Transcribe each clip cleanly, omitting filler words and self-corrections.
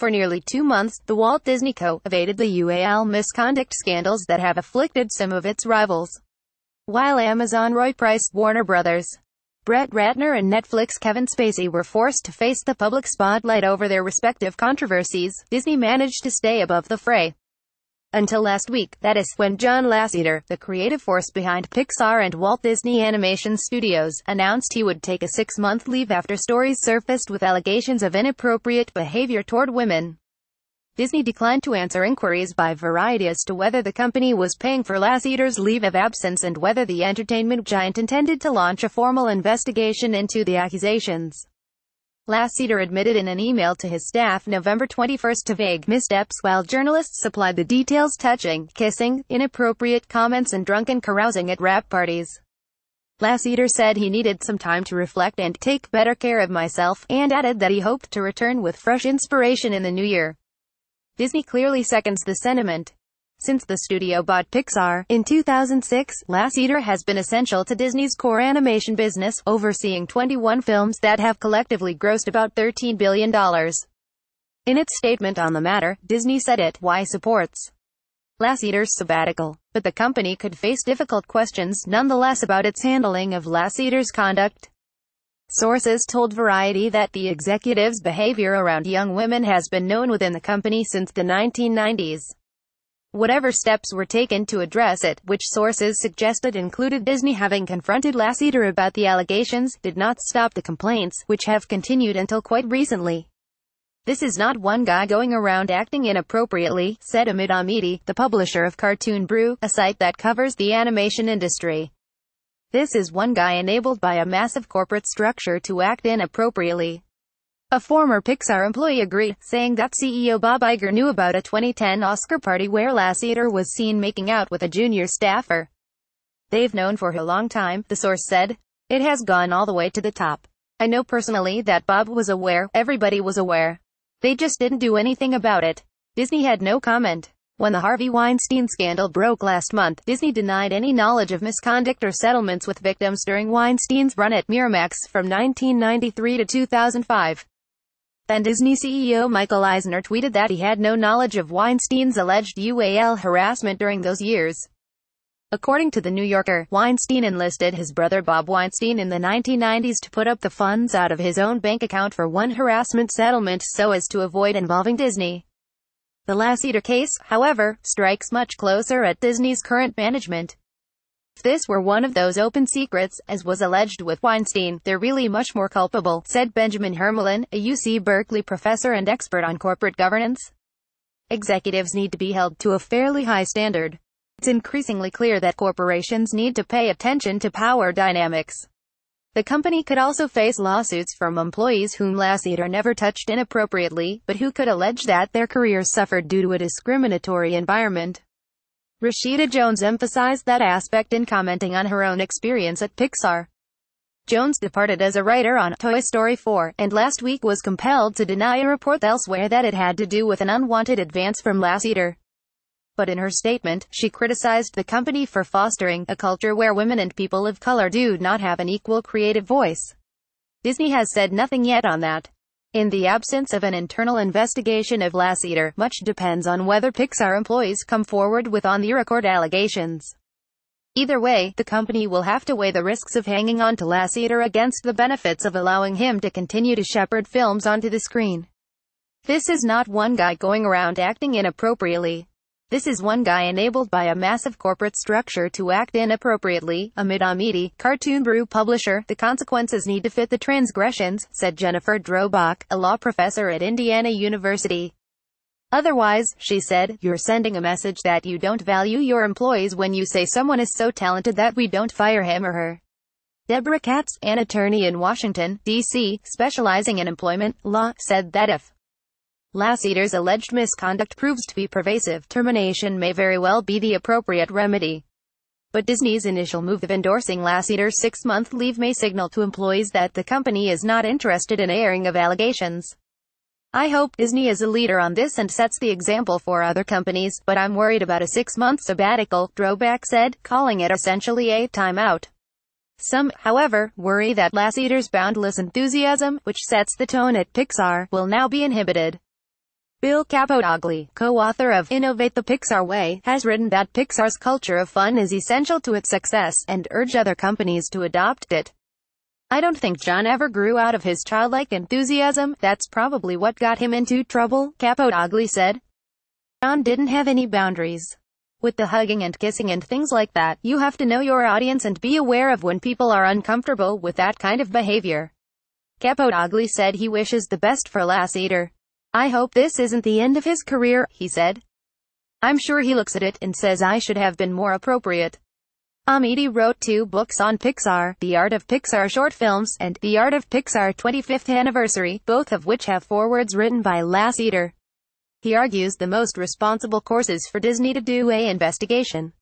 For nearly 2 months, the Walt Disney Co. evaded the UAL misconduct scandals that have afflicted some of its rivals. While Amazon Roy Price, Warner Brothers, Brett Ratner and Netflix Kevin Spacey were forced to face the public spotlight over their respective controversies, Disney managed to stay above the fray. Until last week, that is, when John Lasseter, the creative force behind Pixar and Walt Disney Animation Studios, announced he would take a 6-month leave after stories surfaced with allegations of inappropriate behavior toward women. Disney declined to answer inquiries by Variety as to whether the company was paying for Lasseter's leave of absence and whether the entertainment giant intended to launch a formal investigation into the accusations. Lasseter admitted in an email to his staff November 21 to vague missteps, while journalists supplied the details touching kissing, inappropriate comments and drunken carousing at wrap parties. Lasseter said he needed some time to reflect and take better care of myself, and added that he hoped to return with fresh inspiration in the new year. Disney clearly seconds the sentiment. Since the studio bought Pixar in 2006, Lasseter has been essential to Disney's core animation business, overseeing 21 films that have collectively grossed about $13 billion. In its statement on the matter, Disney said it supports Lasseter's sabbatical, but the company could face difficult questions nonetheless about its handling of Lasseter's conduct. Sources told Variety that the executive's behavior around young women has been known within the company since the 1990s. Whatever steps were taken to address it, which sources suggested included Disney having confronted Lasseter about the allegations, did not stop the complaints, which have continued until quite recently. "This is not one guy going around acting inappropriately," said Amit Amidi, the publisher of Cartoon Brew, a site that covers the animation industry. "This is one guy enabled by a massive corporate structure to act inappropriately." A former Pixar employee agreed, saying that CEO Bob Iger knew about a 2010 Oscar party where Lasseter was seen making out with a junior staffer. "They've known for a long time," the source said. "It has gone all the way to the top. I know personally that Bob was aware, everybody was aware. They just didn't do anything about it." Disney had no comment. When the Harvey Weinstein scandal broke last month, Disney denied any knowledge of misconduct or settlements with victims during Weinstein's run at Miramax from 1993 to 2005. Then Disney CEO Michael Eisner tweeted that he had no knowledge of Weinstein's alleged UAL harassment during those years. According to The New Yorker, Weinstein enlisted his brother Bob Weinstein in the 1990s to put up the funds out of his own bank account for one harassment settlement so as to avoid involving Disney. The Lasseter case, however, strikes much closer at Disney's current management. "If this were one of those open secrets, as was alleged with Weinstein, they're really much more culpable," said Benjamin Hermelin, a UC Berkeley professor and expert on corporate governance. "Executives need to be held to a fairly high standard. It's increasingly clear that corporations need to pay attention to power dynamics." The company could also face lawsuits from employees whom Lasseter never touched inappropriately, but who could allege that their careers suffered due to a discriminatory environment. Rashida Jones emphasized that aspect in commenting on her own experience at Pixar. Jones departed as a writer on Toy Story 4, and last week was compelled to deny a report elsewhere that it had to do with an unwanted advance from Lasseter. But in her statement, she criticized the company for fostering a culture where women and people of color do not have an equal creative voice. Disney has said nothing yet on that. In the absence of an internal investigation of Lasseter, much depends on whether Pixar employees come forward with on-the-record allegations. Either way, the company will have to weigh the risks of hanging on to Lasseter against the benefits of allowing him to continue to shepherd films onto the screen. "This is not one guy going around acting inappropriately. This is one guy enabled by a massive corporate structure to act inappropriately," Amit Amidi, Cartoon Brew publisher. "The consequences need to fit the transgressions," said Jennifer Drobach, a law professor at Indiana University. "Otherwise," she said, "you're sending a message that you don't value your employees when you say someone is so talented that we don't fire him or her." Deborah Katz, an attorney in Washington, D.C., specializing in employment law, said that if Lasseter's alleged misconduct proves to be pervasive, termination may very well be the appropriate remedy. But Disney's initial move of endorsing Lasseter's 6-month leave may signal to employees that the company is not interested in airing of allegations. "I hope Disney is a leader on this and sets the example for other companies, but I'm worried about a 6-month sabbatical," Drobach said, calling it essentially a timeout. Some, however, worry that Lasseter's boundless enthusiasm, which sets the tone at Pixar, will now be inhibited. Bill Capodogli, co-author of Innovate the Pixar Way, has written that Pixar's culture of fun is essential to its success, and urged other companies to adopt it. I don't think John ever grew out of his childlike enthusiasm. That's probably what got him into trouble, Capodogli said. John didn't have any boundaries. With the hugging and kissing and things like that, you have to know your audience and be aware of when people are uncomfortable with that kind of behavior. Capodogli said he wishes the best for Lasseter. I hope this isn't the end of his career, he said. I'm sure he looks at it and says I should have been more appropriate. Amity wrote 2 books on Pixar, The Art of Pixar Short Films, and The Art of Pixar 25th Anniversary, both of which have forewords written by Lasseter. He argues the most responsible course is for Disney to do an investigation.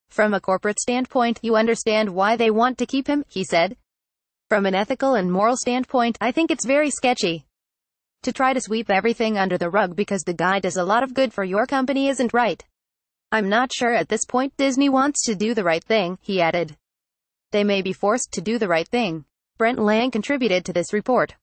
From a corporate standpoint, you understand why they want to keep him, he said. From an ethical and moral standpoint, I think it's very sketchy. To try to sweep everything under the rug because the guy does a lot of good for your company isn't right. I'm not sure at this point Disney wants to do the right thing, he added. They may be forced to do the right thing. Brent Lang contributed to this report.